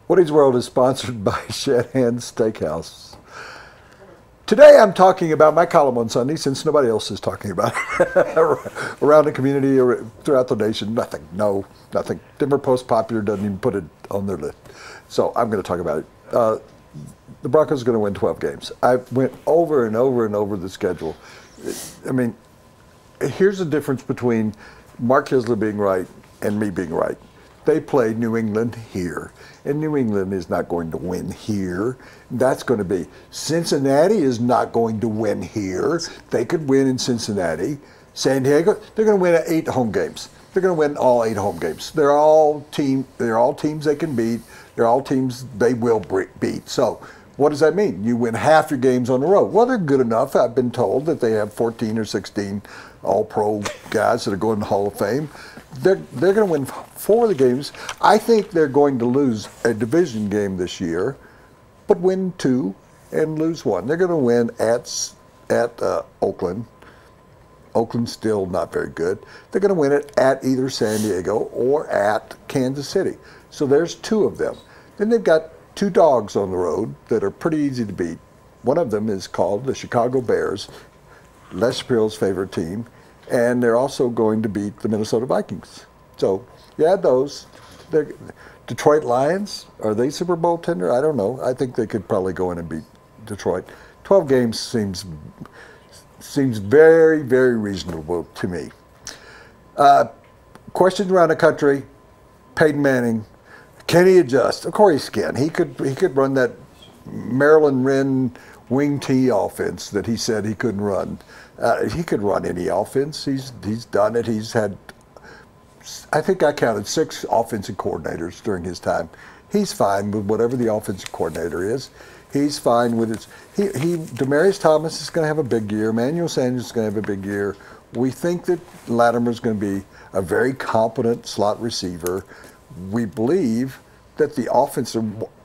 Woody's World is sponsored by Shanahan's Steakhouse. Today I'm talking about my column on Sunday, since nobody else is talking about it around the community or throughout the nation. Nothing. Denver Post Popular doesn't even put it on their list. So I'm going to talk about it. The Broncos are going to win 12 games. I went over and over and over the schedule. I mean, here's the difference between Mark Kiszla being right and me being right. They play New England here, and New England is not going to win here. That's going to be Cincinnati is not going to win here. They could win in Cincinnati. San Diego, they're going to win 8 home games. They're going to win all 8 home games. They're all teams they can beat. They're all teams they will beat. So what does that mean? You win half your games on the road. Well, they're good enough. I've been told that they have 14 or 16 all-pro guys that are going to the Hall of Fame. They're going to win 4 of the games. I think they're going to lose a division game this year, but win 2 and lose 1. They're going to win at Oakland. Oakland's still not very good. They're going to win it at either San Diego or at Kansas City. So there's 2 of them. Then they've got 2 dogs on the road that are pretty easy to beat. One of them is called the Chicago Bears, Les Shapiro's favorite team, and they're also going to beat the Minnesota Vikings. So you add those. Detroit Lions, are they Super Bowl tender? I don't know. I think they could probably go in and beat Detroit. 12 games seems very, very reasonable to me. Questions around the country. Peyton Manning, can he adjust? Of course he can. He could run that Maryland Wren wing T offense that he said he couldn't run. He could run any offense. He's done it. He's had, I think I counted 6 offensive coordinators during his time. He's fine with whatever the offensive coordinator is. He's fine with it. Demaryius Thomas is going to have a big year. Emmanuel Sanders is going to have a big year. We think that Latimer's going to be a very competent slot receiver. We believe that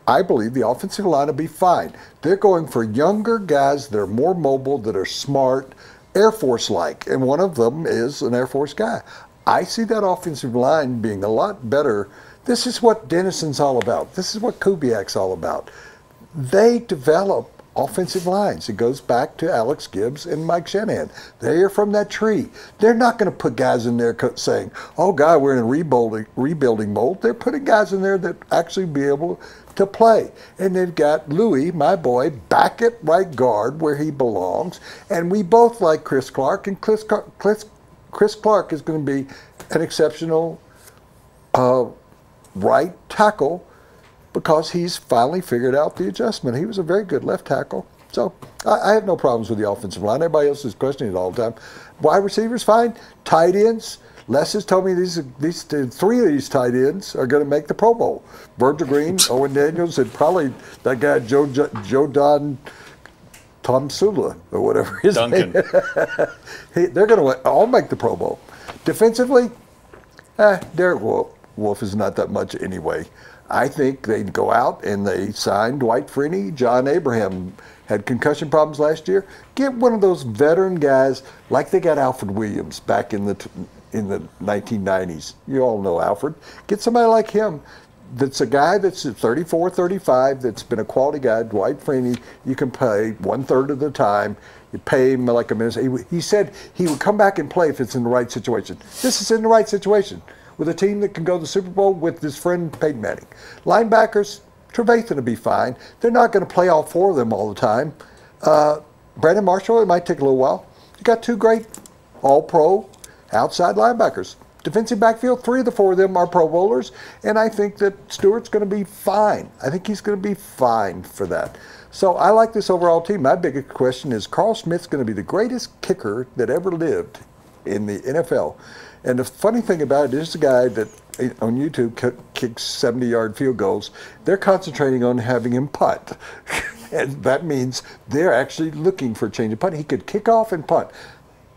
I believe the offensive line will be fine. They're going for younger guys that are more mobile, that are smart, Air Force-like, and one of them is an Air Force guy. I see that offensive line being a lot better. This is what Dennison's all about. This is what Kubiak's all about. They develop offensive lines. It goes back to Alex Gibbs and Mike Shanahan. They are from that tree. They're not going to put guys in there saying, oh, God, we're in a rebuilding mode. They're putting guys in there that actually be able to play. And they've got Louis, my boy, back at right guard where he belongs. And we both like Chris Clark. And Chris Clark is going to be an exceptional right tackle, because he's finally figured out the adjustment. He was a very good left tackle. So I have no problems with the offensive line. Everybody else is questioning it all the time. Wide receivers, fine. Tight ends. Les has told me these 3 of these tight ends are going to make the Pro Bowl. Virgil Green, Owen Daniels, and probably that guy Joe Don Tomsula or whatever his name. They're going to all make the Pro Bowl. Defensively, Derek Wolf is not that much anyway. I think they'd go out and they signed Dwight Freeney. John Abraham had concussion problems last year. Get one of those veteran guys like they got Alfred Williams back in the 1990s. You all know Alfred. Get somebody like him that's a guy that's 34, 35, that's been a quality guy. Dwight Freeney, you can pay 1/3 of the time. You pay him like a minute. He said he would come back and play if it's in the right situation. This is in the right situation, with a team that can go to the Super Bowl with his friend Peyton Manning. Linebackers, Trevathan will be fine. They're not going to play all 4 of them all the time. Brandon Marshall, it might take a little while. You got 2 great all-pro outside linebackers. Defensive backfield, 3 of the 4 of them are Pro Bowlers, and I think that Stewart's going to be fine. I think he's going to be fine for that. So I like this overall team. My biggest question is, Carl Smith's going to be the greatest kicker that ever lived in the NFL. And the funny thing about it is, the guy that on YouTube kicks 70-yard field goals, they're concentrating on having him punt. And that means they're actually looking for a change of punt. He could kick off and punt.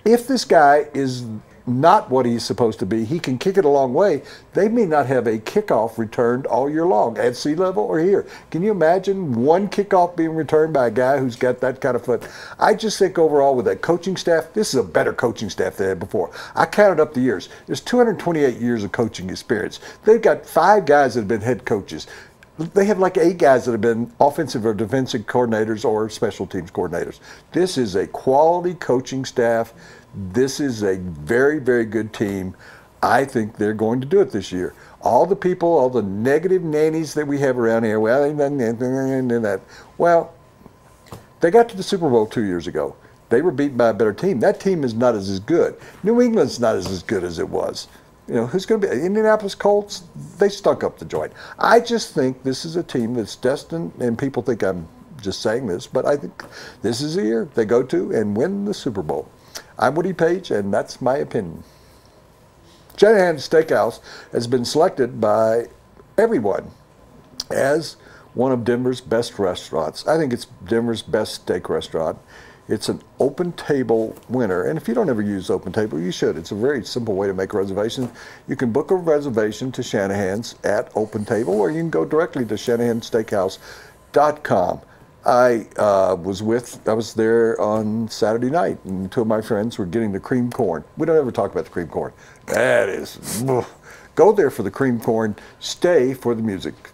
If this guy is not what he's supposed to be, he can kick it a long way. They may not have a kickoff returned all year long at sea level or here. Can you imagine one kickoff being returned by a guy who's got that kind of foot? I just think overall with that coaching staff, this is a better coaching staff than they had before. I counted up the years. There's 228 years of coaching experience. They've got 5 guys that have been head coaches. They have like 8 guys that have been offensive or defensive coordinators or special teams coordinators. This is a quality coaching staff. This is a very, very good team. I think they're going to do it this year. All the people, all the negative nannies that we have around here, well, that. Well, they got to the Super Bowl 2 years ago. They were beaten by a better team. That team is not as good. New England's not as good as it was. You know, who's going to be? Indianapolis Colts, they stunk up the joint. I just think this is a team that's destined, and people think I'm just saying this, but I think this is the year they go to and win the Super Bowl. I'm Woody Paige, and that's my opinion. Shanahan's Steakhouse has been selected by everyone as one of Denver's best restaurants. I think it's Denver's best steak restaurant. It's an open table winner, and if you don't ever use open table, you should. It's a very simple way to make a reservation. You can book a reservation to Shanahan's at Open Table, or you can go directly to shanahansteakhouse.com. I was there on Saturday night, and 2 of my friends were getting the cream corn. We don't ever talk about the cream corn. That is, go there for the cream corn, stay for the music.